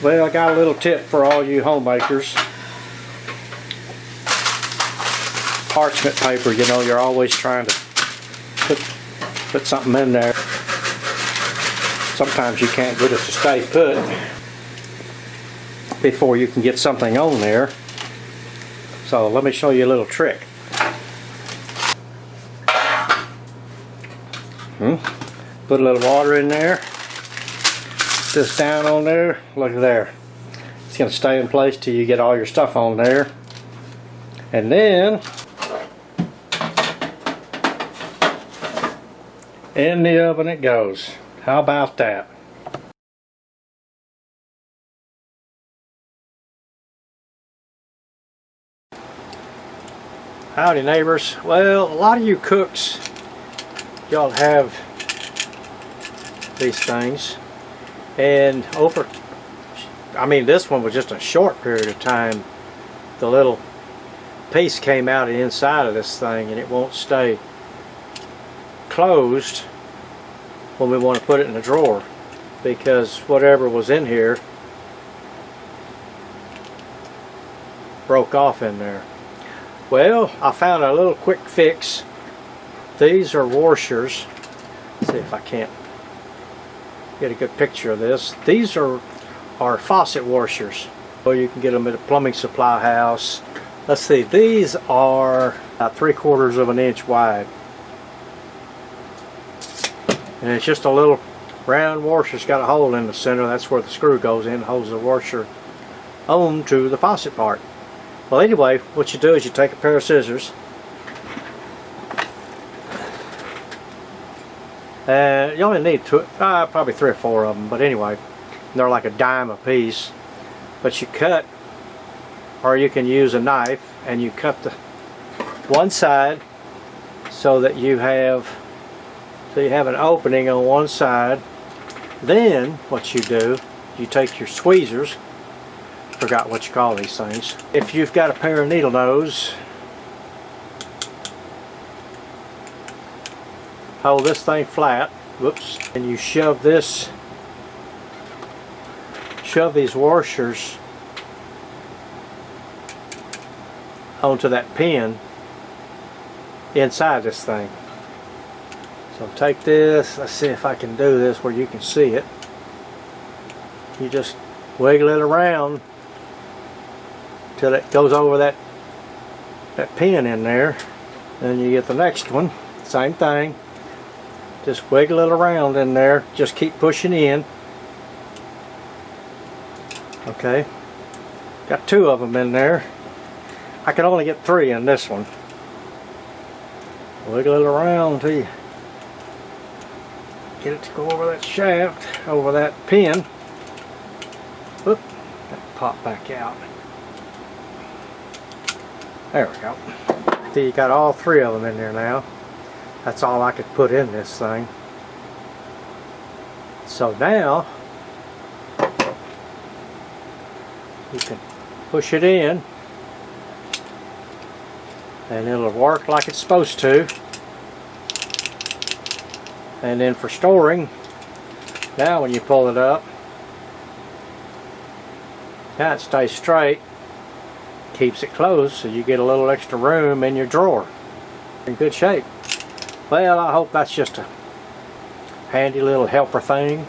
Well, I got a little tip for all you homemakers. Parchment paper, you know, you're always trying to put something in there. Sometimes you can't get it to stay put before you can get something on there. So let me show you a little trick. Put a little water in there. Put this down on there. Look at there. It's going to stay in place till you get all your stuff on there. And then in the oven it goes. How about that? Howdy neighbors. Well, a lot of you cooks, y'all have these things, and this one was just a short period of time. The little piece came out inside of this thing and it won't stay closed when we want to put it in a drawer, because whatever was in here broke off in there. Well, I found a little quick fix. These are washers. Let's see if I can't get a good picture of this. These are faucet washers. Well, you can get them at a plumbing supply house. Let's see, these are about 3/4 of an inch wide. And it's just a little round washer. It's got a hole in the center. That's where the screw goes in, holds the washer on to the faucet part. Well, anyway, what you do is you take a pair of scissors, you only need probably 3 or 4 of them, but anyway, they're like a dime a piece. But you cut, or you can use a knife, and you cut the one side so that you have an opening on one side. Then what you do, you take your tweezers. Forgot what you call these things. If you've got a pair of needle nose, hold this thing flat, whoops, and you shove these washers onto that pin inside this thing. So take this, let's see if I can do this where you can see it. You just wiggle it around till it goes over that pin in there. Then you get the next one, same thing. Just wiggle it around in there, just keep pushing in. Okay, got 2 of them in there. I can only get 3 in this one. Wiggle it around till you get it to go over that shaft, over that pin. Whoop, that pop back out. There we go. See, you got all 3 of them in there now. That's all I could put in this thing. So now you can push it in and it'll work like it's supposed to. And then for storing, now when you pull it up, now it stays straight, keeps it closed, so you get a little extra room in your drawer. In good shape. Well, I hope that's just a handy little helper thing.